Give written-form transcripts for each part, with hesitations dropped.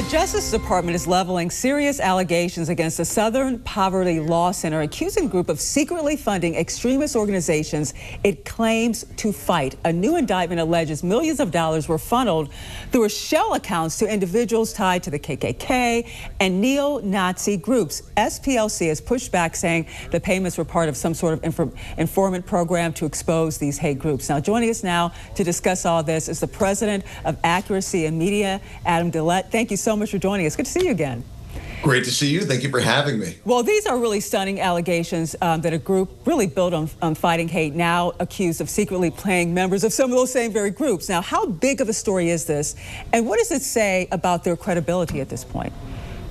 The Justice Department is leveling serious allegations against the Southern Poverty Law Center, accusing the group of secretly funding extremist organizations it claims to fight. A new indictment alleges millions of dollars were funneled through shell accounts to individuals tied to the KKK and neo-Nazi groups. SPLC has pushed back, saying the payments were part of some sort of informant program to expose these hate groups. Now, joining us now to discuss all this is the president of Accuracy and Media, Adam Dillette. Thank you so much for joining us. Good to see you again. Great to see you. Thank you for having me. Well, these are really stunning allegations that a group really built on fighting hate, now accused of secretly playing members of some of those same very groups. Now, how big of a story is this, and what does it say about their credibility at this point?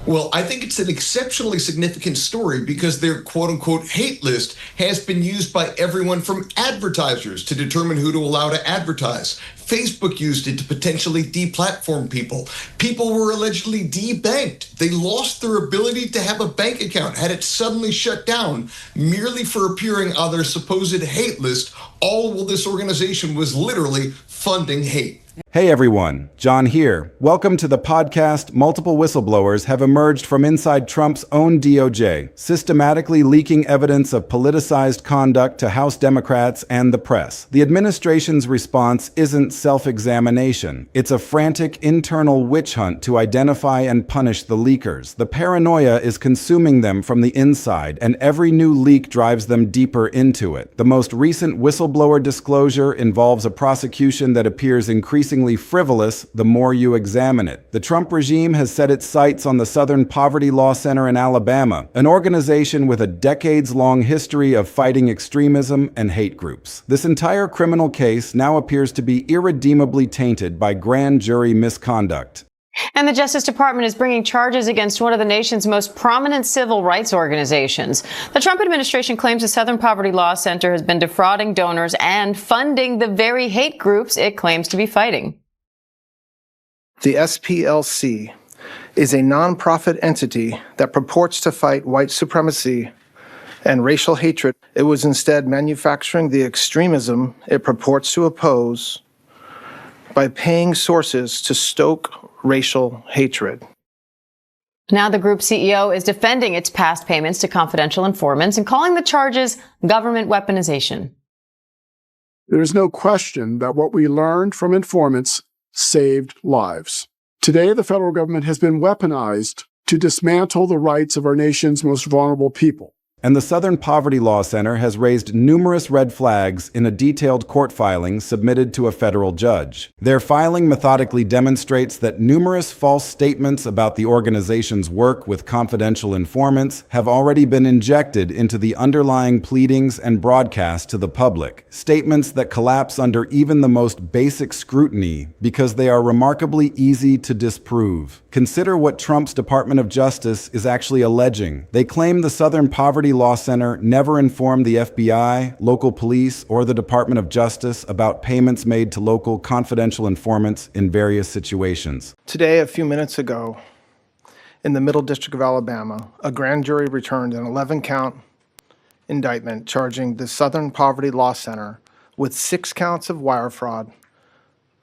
Well, I think it's an exceptionally significant story because their quote-unquote hate list has been used by everyone from advertisers to determine who to allow to advertise. Facebook used it to potentially deplatform people. People were allegedly debanked. They lost their ability to have a bank account, had it suddenly shut down, merely for appearing on their supposed hate list, all while this organization was literally funding hate. Hey everyone, John here. Welcome to the podcast. Multiple whistleblowers have emerged from inside Trump's own DOJ, systematically leaking evidence of politicized conduct to House Democrats and the press. The administration's response isn't self-examination. It's a frantic internal witch hunt to identify and punish the leakers. The paranoia is consuming them from the inside, and every new leak drives them deeper into it. The most recent whistleblower disclosure involves a prosecution that appears increasingly frivolous the more you examine it. The Trump regime has set its sights on the Southern Poverty Law Center in Alabama, an organization with a decades-long history of fighting extremism and hate groups. This entire criminal case now appears to be irredeemably tainted by grand jury misconduct. And the Justice Department is bringing charges against one of the nation's most prominent civil rights organizations. The Trump administration claims the Southern Poverty Law Center has been defrauding donors and funding the very hate groups it claims to be fighting. The SPLC is a nonprofit entity that purports to fight white supremacy and racial hatred. It was instead manufacturing the extremism it purports to oppose by paying sources to stoke racial hatred. Now the group CEO is defending its past payments to confidential informants and calling the charges government weaponization. There is no question that what we learned from informants saved lives. Today, the federal government has been weaponized to dismantle the rights of our nation's most vulnerable people. And the Southern Poverty Law Center has raised numerous red flags in a detailed court filing submitted to a federal judge. Their filing methodically demonstrates that numerous false statements about the organization's work with confidential informants have already been injected into the underlying pleadings and broadcast to the public. Statements that collapse under even the most basic scrutiny because they are remarkably easy to disprove. Consider what Trump's Department of Justice is actually alleging. They claim the Southern Poverty Law Center never informed the FBI, local police, or the Department of Justice about payments made to local confidential informants in various situations. Today, a few minutes ago, in the Middle District of Alabama, a grand jury returned an 11-count indictment charging the Southern Poverty Law Center with 6 counts of wire fraud,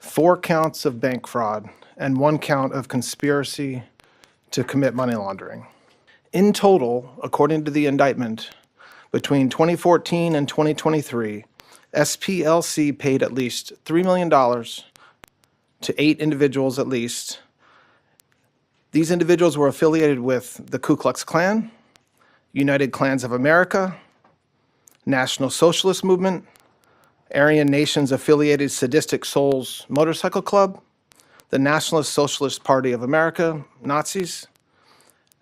4 counts of bank fraud, and 1 count of conspiracy to commit money laundering. In total, according to the indictment, between 2014 and 2023, SPLC paid at least $3 million to 8 individuals at least. These individuals were affiliated with the Ku Klux Klan, United Klans of America, National Socialist Movement, Aryan Nations-affiliated Sadistic Souls Motorcycle Club, the Nationalist Socialist Party of America, Nazis,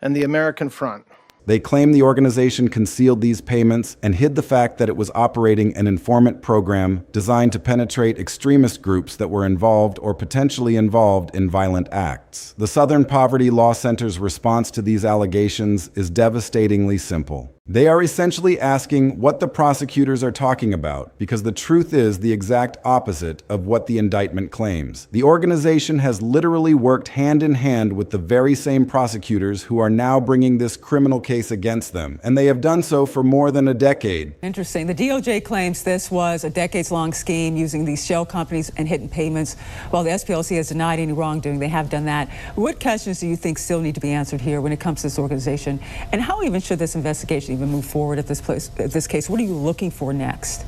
and the American Front. They claim the organization concealed these payments and hid the fact that it was operating an informant program designed to penetrate extremist groups that were involved or potentially involved in violent acts. The Southern Poverty Law Center's response to these allegations is devastatingly simple. They are essentially asking what the prosecutors are talking about, because the truth is the exact opposite of what the indictment claims. The organization has literally worked hand in hand with the very same prosecutors who are now bringing this criminal case against them, and they have done so for more than a decade. Interesting. The DOJ claims this was a decades-long scheme using these shell companies and hidden payments, while the SPLC has denied any wrongdoing. They have done that. What questions do you think still need to be answered here when it comes to this organization? And how even should this investigation even move forward at this case? What are you looking for next?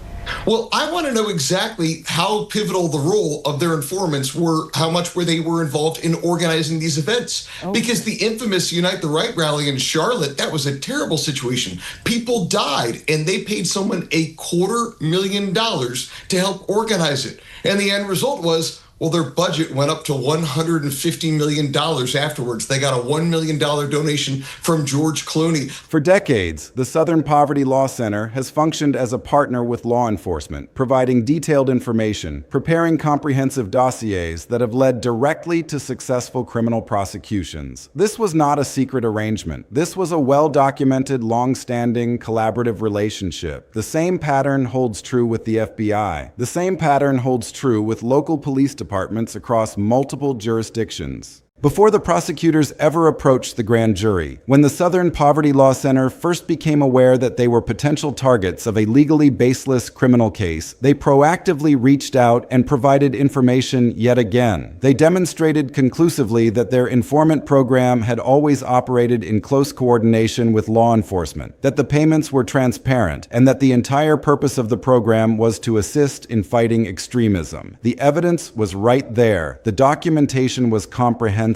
Well, I want to know exactly how pivotal the role of their informants were, how much they were involved in organizing these events. Okay. Because the infamous Unite the Right rally in Charlotte, that was a terrible situation. People died, and they paid someone $250,000 to help organize it. And the end result was, well, their budget went up to $150 million afterwards. They got a $1 million donation from George Clooney. For decades, the Southern Poverty Law Center has functioned as a partner with law enforcement, providing detailed information, preparing comprehensive dossiers that have led directly to successful criminal prosecutions. This was not a secret arrangement. This was a well-documented, long-standing, collaborative relationship. The same pattern holds true with the FBI. The same pattern holds true with local police departments across multiple jurisdictions. Before the prosecutors ever approached the grand jury, when the Southern Poverty Law Center first became aware that they were potential targets of a legally baseless criminal case, they proactively reached out and provided information yet again. They demonstrated conclusively that their informant program had always operated in close coordination with law enforcement, that the payments were transparent, and that the entire purpose of the program was to assist in fighting extremism. The evidence was right there. The documentation was comprehensive.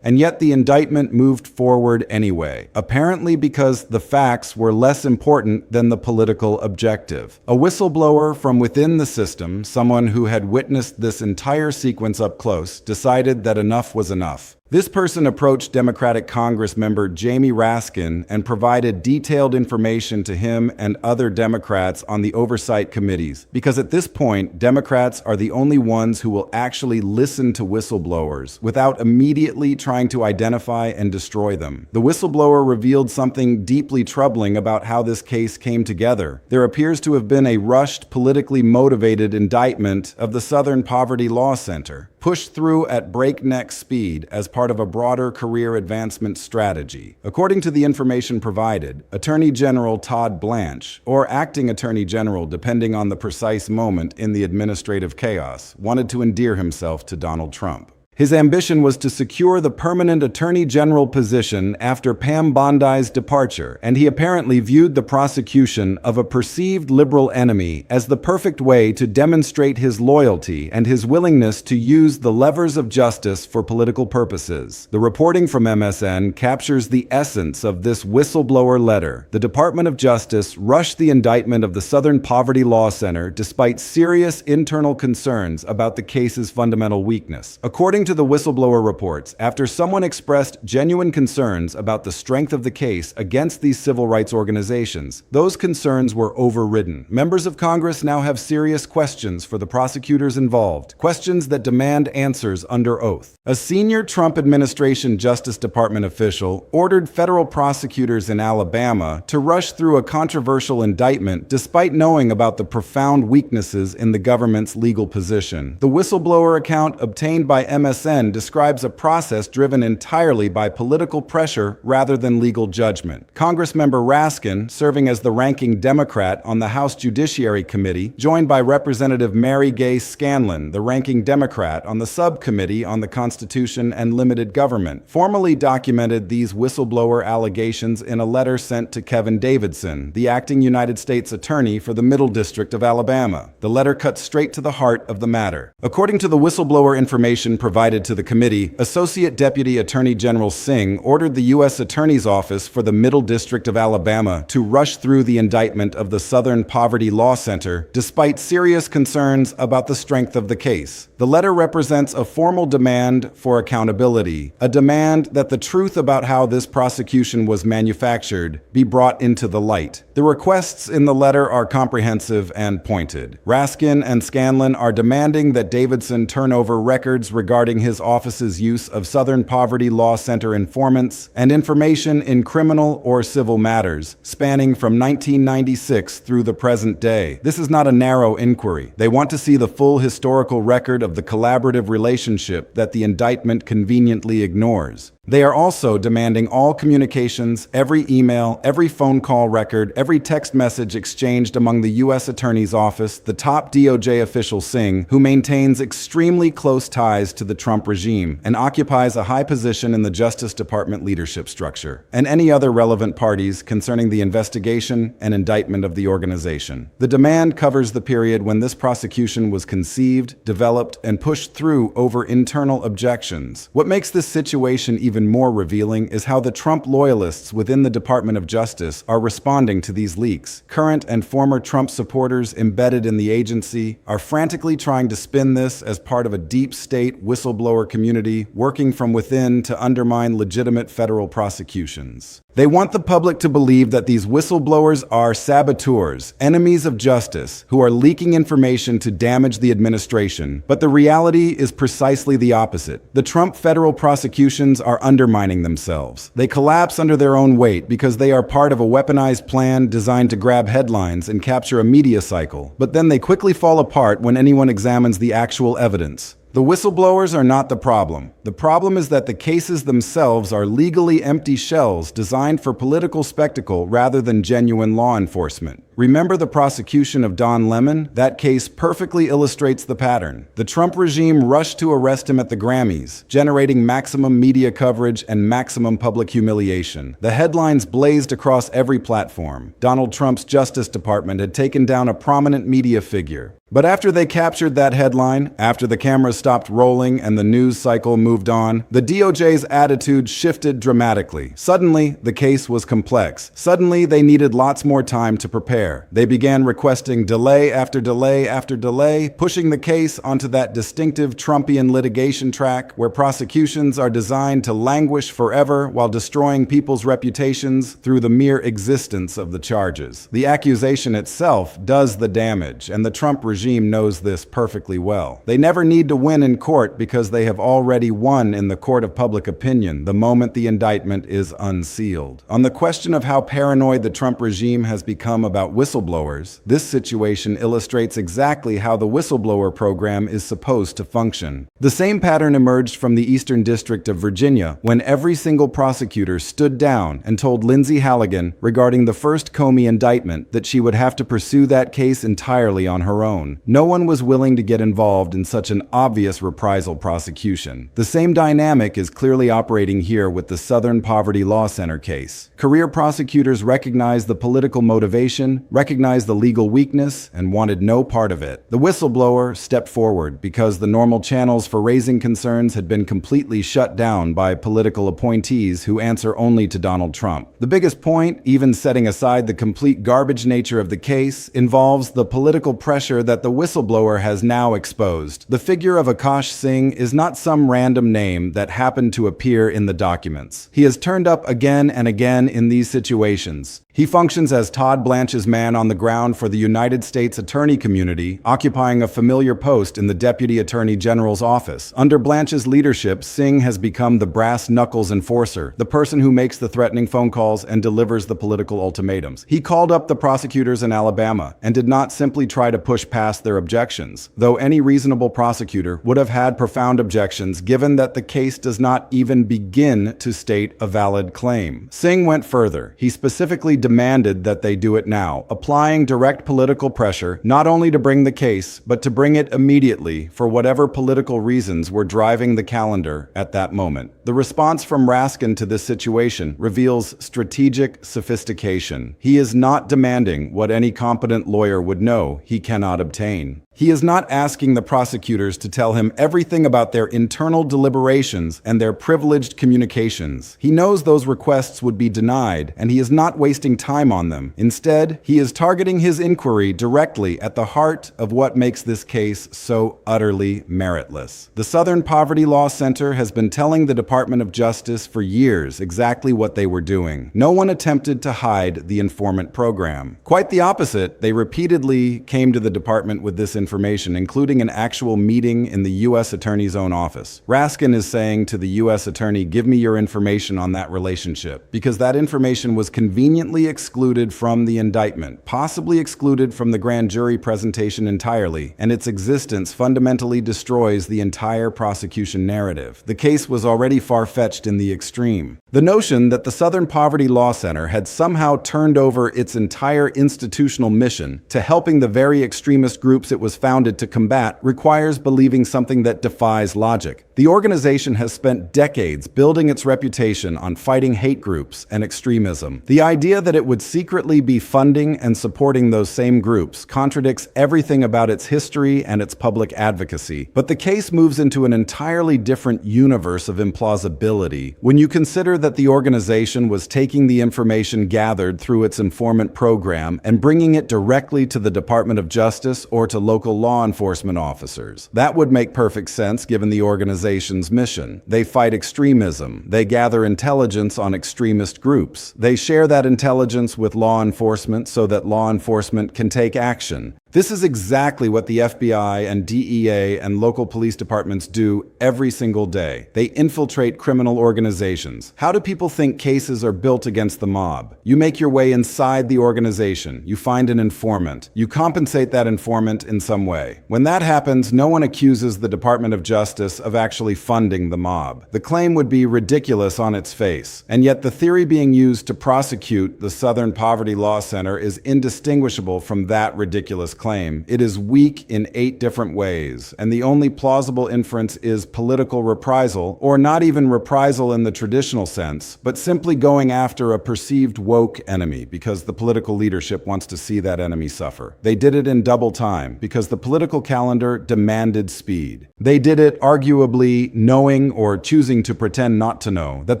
And yet the indictment moved forward anyway, apparently because the facts were less important than the political objective. A whistleblower from within the system, someone who had witnessed this entire sequence up close, decided that enough was enough. This person approached Democratic Congress member Jamie Raskin and provided detailed information to him and other Democrats on the oversight committees, because at this point, Democrats are the only ones who will actually listen to whistleblowers without immediately trying to identify and destroy them. The whistleblower revealed something deeply troubling about how this case came together. There appears to have been a rushed, politically motivated indictment of the Southern Poverty Law Center, pushed through at breakneck speed as part of a broader career advancement strategy. According to the information provided, Attorney General Todd Blanche, or Acting Attorney General depending on the precise moment in the administrative chaos, wanted to endear himself to Donald Trump. His ambition was to secure the permanent Attorney General position after Pam Bondi's departure, and he apparently viewed the prosecution of a perceived liberal enemy as the perfect way to demonstrate his loyalty and his willingness to use the levers of justice for political purposes. The reporting from MSN captures the essence of this whistleblower letter. The Department of Justice rushed the indictment of the Southern Poverty Law Center despite serious internal concerns about the case's fundamental weakness. According to the whistleblower reports, after someone expressed genuine concerns about the strength of the case against these civil rights organizations, those concerns were overridden. Members of Congress now have serious questions for the prosecutors involved, questions that demand answers under oath. A senior Trump administration Justice Department official ordered federal prosecutors in Alabama to rush through a controversial indictment despite knowing about the profound weaknesses in the government's legal position. The whistleblower account obtained by MSN describes a process driven entirely by political pressure rather than legal judgment. Congressmember Raskin, serving as the ranking Democrat on the House Judiciary Committee, joined by Representative Mary Gay Scanlon, the ranking Democrat on the Subcommittee on the Constitution and Limited Government, formally documented these whistleblower allegations in a letter sent to Kevin Davidson, the acting United States Attorney for the Middle District of Alabama. The letter cut straight to the heart of the matter. According to the whistleblower information provided to the committee, Associate Deputy Attorney General Singh ordered the U.S. Attorney's Office for the Middle District of Alabama to rush through the indictment of the Southern Poverty Law Center, despite serious concerns about the strength of the case. The letter represents a formal demand for accountability, a demand that the truth about how this prosecution was manufactured be brought into the light. The requests in the letter are comprehensive and pointed. Raskin and Scanlon are demanding that Davidson turn over records regarding regarding his office's use of Southern Poverty Law Center informants and information in criminal or civil matters, spanning from 1996 through the present day. This is not a narrow inquiry. They want to see the full historical record of the collaborative relationship that the indictment conveniently ignores. They are also demanding all communications, every email, every phone call record, every text message exchanged among the U.S. Attorney's Office, the top DOJ official Singh, who maintains extremely close ties to the Trump regime and occupies a high position in the Justice Department leadership structure, and any other relevant parties concerning the investigation and indictment of the organization. The demand covers the period when this prosecution was conceived, developed, and pushed through over internal objections. What makes this situation even more revealing is how the Trump loyalists within the Department of Justice are responding to these leaks. Current and former Trump supporters embedded in the agency are frantically trying to spin this as part of a deep state whistleblower community working from within to undermine legitimate federal prosecutions. They want the public to believe that these whistleblowers are saboteurs, enemies of justice, who are leaking information to damage the administration. But the reality is precisely the opposite. The Trump federal prosecutions are undermining themselves. They collapse under their own weight because they are part of a weaponized plan designed to grab headlines and capture a media cycle. But then they quickly fall apart when anyone examines the actual evidence. The whistleblowers are not the problem. The problem is that the cases themselves are legally empty shells designed for political spectacle rather than genuine law enforcement. Remember the prosecution of Don Lemon? That case perfectly illustrates the pattern. The Trump regime rushed to arrest him at the Grammys, generating maximum media coverage and maximum public humiliation. The headlines blazed across every platform. Donald Trump's Justice Department had taken down a prominent media figure. But after they captured that headline, after the cameras stopped rolling and the news cycle moved on, the DOJ's attitude shifted dramatically. Suddenly, the case was complex. Suddenly, they needed lots more time to prepare. They began requesting delay after delay after delay, pushing the case onto that distinctive Trumpian litigation track where prosecutions are designed to languish forever while destroying people's reputations through the mere existence of the charges. The accusation itself does the damage, and the Trump regime knows this perfectly well. They never need to win in court because they have already won in the court of public opinion the moment the indictment is unsealed. On the question of how paranoid the Trump regime has become about whistleblowers, this situation illustrates exactly how the whistleblower program is supposed to function. The same pattern emerged from the Eastern District of Virginia when every single prosecutor stood down and told Lindsay Halligan regarding the first Comey indictment that she would have to pursue that case entirely on her own. No one was willing to get involved in such an obvious reprisal prosecution. The same dynamic is clearly operating here with the Southern Poverty Law Center case. Career prosecutors recognized the political motivation, recognized the legal weakness, and wanted no part of it. The whistleblower stepped forward because the normal channels for raising concerns had been completely shut down by political appointees who answer only to Donald Trump. The biggest point, even setting aside the complete garbage nature of the case, involves the political pressure that the whistleblower has now exposed. The figure of Akash Singh is not some random name that happened to appear in the documents. He has turned up again and again in these situations. He functions as Todd Blanche's man on the ground for the United States attorney community, occupying a familiar post in the Deputy Attorney General's office. Under Blanche's leadership, Singh has become the brass knuckles enforcer, the person who makes the threatening phone calls and delivers the political ultimatums. He called up the prosecutors in Alabama and did not simply try to push past their objections, though any reasonable prosecutor would have had profound objections given that the case does not even begin to state a valid claim. Singh went further. He specifically demanded that they do it now, applying direct political pressure not only to bring the case, but to bring it immediately for whatever political reasons were driving the calendar at that moment. The response from Raskin to this situation reveals strategic sophistication. He is not demanding what any competent lawyer would know he cannot obtain. He is not asking the prosecutors to tell him everything about their internal deliberations and their privileged communications. He knows those requests would be denied, and he is not wasting time on them. Instead, he is targeting his inquiry directly at the heart of what makes this case so utterly meritless. The Southern Poverty Law Center has been telling the Department of Justice for years exactly what they were doing. No one attempted to hide the informant program. Quite the opposite, they repeatedly came to the department with this information, including an actual meeting in the U.S. Attorney's own office. Raskin is saying to the U.S. Attorney, give me your information on that relationship, because that information was conveniently excluded from the indictment, possibly excluded from the grand jury presentation entirely, and its existence fundamentally destroys the entire prosecution narrative. The case was already far-fetched in the extreme. The notion that the Southern Poverty Law Center had somehow turned over its entire institutional mission to helping the very extremist groups it was founded to combat requires believing something that defies logic. The organization has spent decades building its reputation on fighting hate groups and extremism. The idea that it would secretly be funding and supporting those same groups contradicts everything about its history and its public advocacy. But the case moves into an entirely different universe of implausibility when you consider that the organization was taking the information gathered through its informant program and bringing it directly to the Department of Justice or to local law enforcement officers. That would make perfect sense given the organization's mission. They fight extremism. They gather intelligence on extremist groups. They share that intelligence with law enforcement so that law enforcement can take action. This is exactly what the FBI and DEA and local police departments do every single day. They infiltrate criminal organizations. How do people think cases are built against the mob? You make your way inside the organization. You find an informant. You compensate that informant in some way. When that happens, no one accuses the Department of Justice of actually funding the mob. The claim would be ridiculous on its face. And yet the theory being used to prosecute the Southern Poverty Law Center is indistinguishable from that ridiculous claim. It is weak in 8 different ways, and the only plausible inference is political reprisal, or not even reprisal in the traditional sense, but simply going after a perceived woke enemy because the political leadership wants to see that enemy suffer. They did it in double time because the political calendar demanded speed. They did it arguably knowing or choosing to pretend not to know that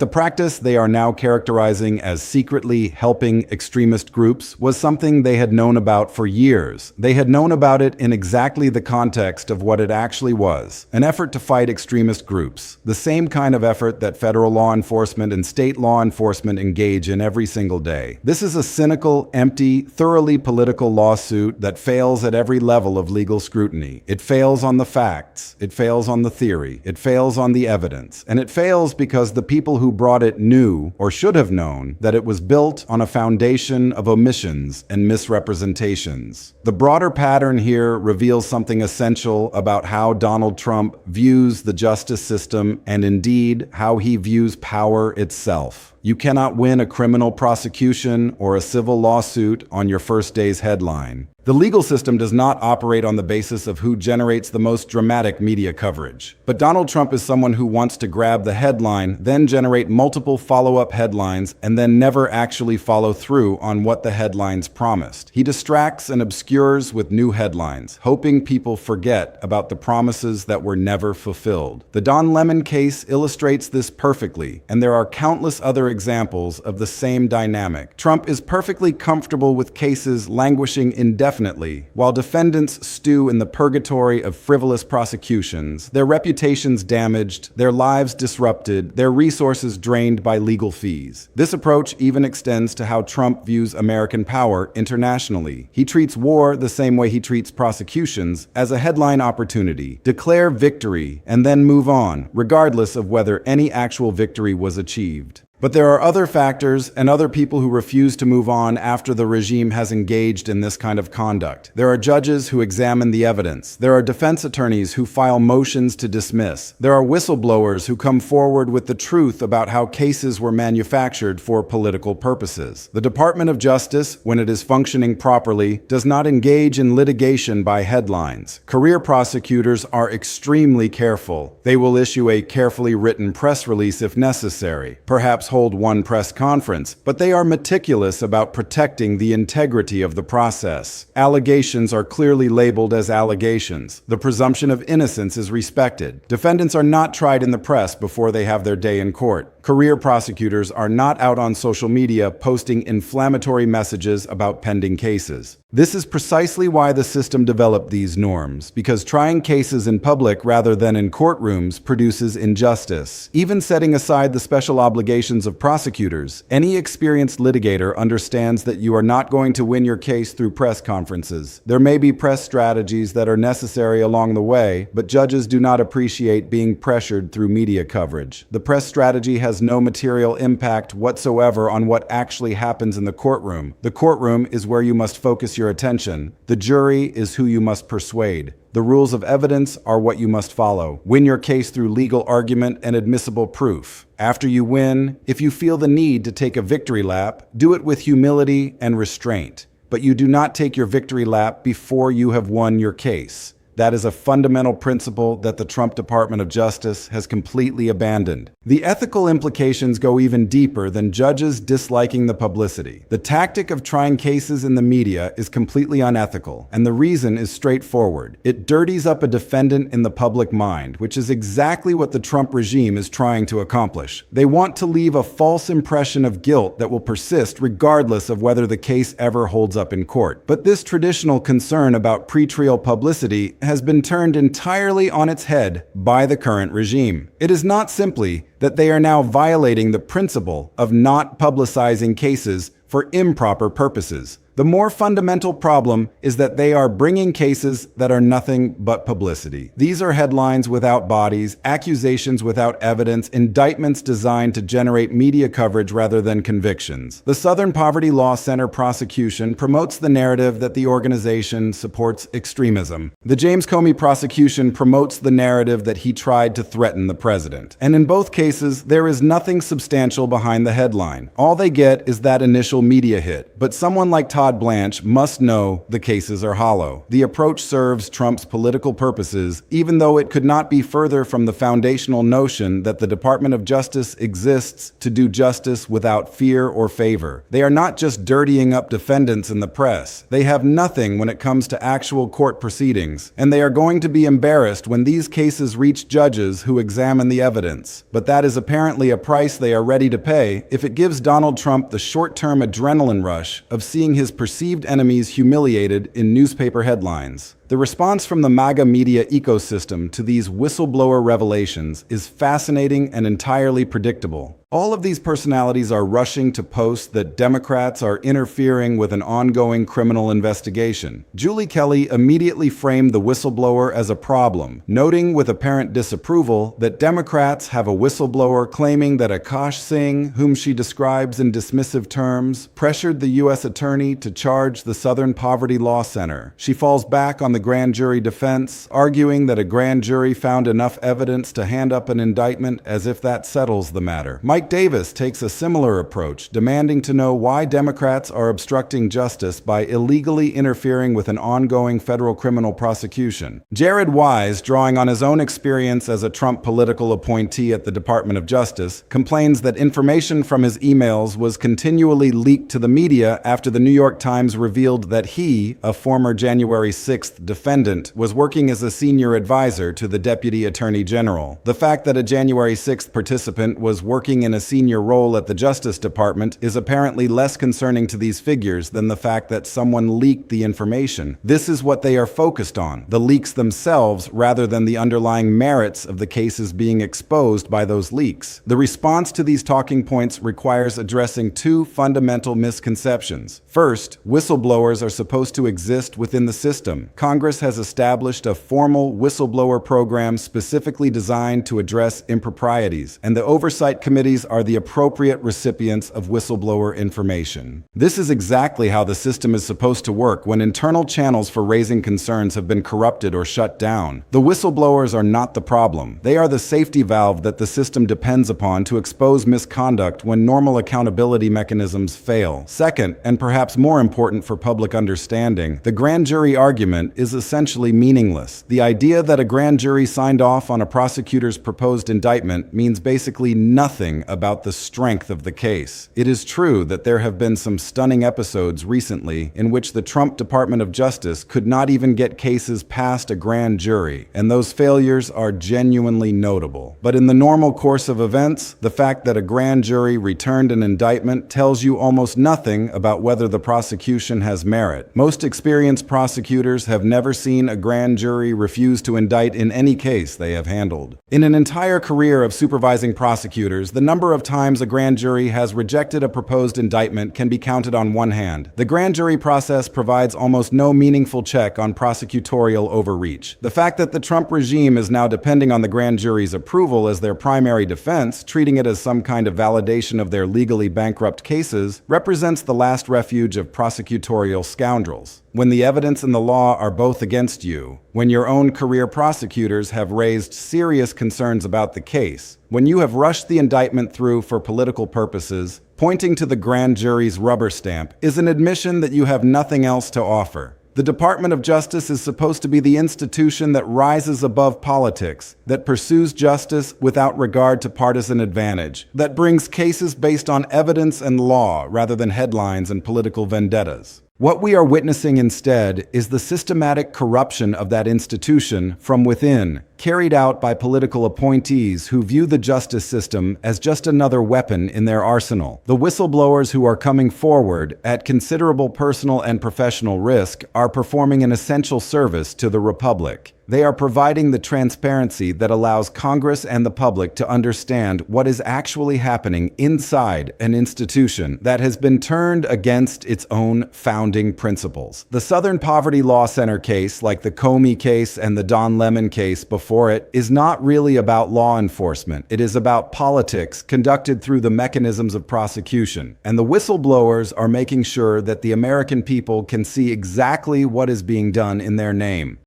the practice they are now characterizing as secretly helping extremist groups was something they had known about for years. They had known about it in exactly the context of what it actually was, an effort to fight extremist groups, the same kind of effort that federal law enforcement and state law enforcement engage in every single day. This is a cynical, empty, thoroughly political lawsuit that fails at every level of legal scrutiny. It fails on the facts, it fails on the theory, it fails on the evidence, and it fails because the people who brought it knew, or should have known, that it was built on a foundation of omissions and misrepresentations. The broader pattern here reveals something essential about how Donald Trump views the justice system and indeed how he views power itself. You cannot win a criminal prosecution or a civil lawsuit on your first day's headline. The legal system does not operate on the basis of who generates the most dramatic media coverage. But Donald Trump is someone who wants to grab the headline, then generate multiple follow-up headlines, and then never actually follow through on what the headlines promised. He distracts and obscures with new headlines, hoping people forget about the promises that were never fulfilled. The Don Lemon case illustrates this perfectly, and there are countless other examples of the same dynamic. Trump is perfectly comfortable with cases languishing indefinitely, while defendants stew in the purgatory of frivolous prosecutions, their reputations damaged, their lives disrupted, their resources drained by legal fees. This approach even extends to how Trump views American power internationally. He treats war the same way he treats prosecutions, as a headline opportunity. Declare victory and then move on, regardless of whether any actual victory was achieved. But there are other factors and other people who refuse to move on after the regime has engaged in this kind of conduct. There are judges who examine the evidence. There are defense attorneys who file motions to dismiss. There are whistleblowers who come forward with the truth about how cases were manufactured for political purposes. The Department of Justice, when it is functioning properly, does not engage in litigation by headlines. Career prosecutors are extremely careful. They will issue a carefully written press release if necessary, perhaps hold one press conference, but they are meticulous about protecting the integrity of the process. Allegations are clearly labeled as allegations. The presumption of innocence is respected. Defendants are not tried in the press before they have their day in court. Career prosecutors are not out on social media posting inflammatory messages about pending cases. This is precisely why the system developed these norms, because trying cases in public rather than in courtrooms produces injustice. Even setting aside the special obligations of prosecutors, any experienced litigator understands that you are not going to win your case through press conferences. There may be press strategies that are necessary along the way, but judges do not appreciate being pressured through media coverage. The press strategy has no material impact whatsoever on what actually happens in the courtroom. The courtroom is where you must focus your attention. The jury is who you must persuade. The rules of evidence are what you must follow. Win your case through legal argument and admissible proof. After you win, if you feel the need to take a victory lap, do it with humility and restraint. But you do not take your victory lap before you have won your case. That is a fundamental principle that the Trump Department of Justice has completely abandoned. The ethical implications go even deeper than judges disliking the publicity. The tactic of trying cases in the media is completely unethical, and the reason is straightforward. It dirties up a defendant in the public mind, which is exactly what the Trump regime is trying to accomplish. They want to leave a false impression of guilt that will persist regardless of whether the case ever holds up in court. But this traditional concern about pre-trial publicity has been turned entirely on its head by the current regime. It is not simply that they are now violating the principle of not publicizing cases for improper purposes. The more fundamental problem is that they are bringing cases that are nothing but publicity. These are headlines without bodies, accusations without evidence, indictments designed to generate media coverage rather than convictions. The Southern Poverty Law Center prosecution promotes the narrative that the organization supports extremism. The James Comey prosecution promotes the narrative that he tried to threaten the president. And in both cases, there is nothing substantial behind the headline. All they get is that initial media hit. But someone like Todd Blanche must know the cases are hollow. The approach serves Trump's political purposes, even though it could not be further from the foundational notion that the Department of Justice exists to do justice without fear or favor. They are not just dirtying up defendants in the press. They have nothing when it comes to actual court proceedings, and they are going to be embarrassed when these cases reach judges who examine the evidence. But that is apparently a price they are ready to pay if it gives Donald Trump the short-term adrenaline rush of seeing his perceived enemies humiliated in newspaper headlines. The response from the MAGA media ecosystem to these whistleblower revelations is fascinating and entirely predictable. All of these personalities are rushing to post that Democrats are interfering with an ongoing criminal investigation. Julie Kelly immediately framed the whistleblower as a problem, noting with apparent disapproval that Democrats have a whistleblower claiming that Akash Singh, whom she describes in dismissive terms, pressured the U.S. attorney to charge the Southern Poverty Law Center. She falls back on the grand jury defense, arguing that a grand jury found enough evidence to hand up an indictment as if that settles the matter. Mike Davis takes a similar approach, demanding to know why Democrats are obstructing justice by illegally interfering with an ongoing federal criminal prosecution. Jared Wise, drawing on his own experience as a Trump political appointee at the Department of Justice, complains that information from his emails was continually leaked to the media after the New York Times revealed that he, a former January 6th defendant, was working as a senior advisor to the Deputy Attorney General. The fact that a January 6th participant was working in a senior role at the Justice Department is apparently less concerning to these figures than the fact that someone leaked the information. This is what they are focused on, the leaks themselves rather than the underlying merits of the cases being exposed by those leaks. The response to these talking points requires addressing two fundamental misconceptions. First, whistleblowers are supposed to exist within the system. Congress has established a formal whistleblower program specifically designed to address improprieties, and the oversight committees are the appropriate recipients of whistleblower information. This is exactly how the system is supposed to work when internal channels for raising concerns have been corrupted or shut down. The whistleblowers are not the problem. They are the safety valve that the system depends upon to expose misconduct when normal accountability mechanisms fail. Second, and perhaps more important for public understanding, the grand jury argument is essentially meaningless. The idea that a grand jury signed off on a prosecutor's proposed indictment means basically nothing about the strength of the case. It is true that there have been some stunning episodes recently in which the Trump Department of Justice could not even get cases past a grand jury, and those failures are genuinely notable. But in the normal course of events, the fact that a grand jury returned an indictment tells you almost nothing about whether the prosecution has merit. Most experienced prosecutors have never seen a grand jury refuse to indict in any case they have handled. In an entire career of supervising prosecutors, the number of times a grand jury has rejected a proposed indictment can be counted on one hand. The grand jury process provides almost no meaningful check on prosecutorial overreach. The fact that the Trump regime is now depending on the grand jury's approval as their primary defense, treating it as some kind of validation of their legally bankrupt cases, represents the last refuge of prosecutorial scoundrels. When the evidence and the law are both against you, when your own career prosecutors have raised serious concerns about the case, when you have rushed the indictment through for political purposes, pointing to the grand jury's rubber stamp is an admission that you have nothing else to offer. The Department of Justice is supposed to be the institution that rises above politics, that pursues justice without regard to partisan advantage, that brings cases based on evidence and law rather than headlines and political vendettas. What we are witnessing instead is the systematic corruption of that institution from within, carried out by political appointees who view the justice system as just another weapon in their arsenal. The whistleblowers who are coming forward at considerable personal and professional risk are performing an essential service to the Republic. They are providing the transparency that allows Congress and the public to understand what is actually happening inside an institution that has been turned against its own founding principles. The Southern Poverty Law Center case, like the Comey case and the Don Lemon case before it, is not really about law enforcement. It is about politics conducted through the mechanisms of prosecution. And the whistleblowers are making sure that the American people can see exactly what is being done in their name.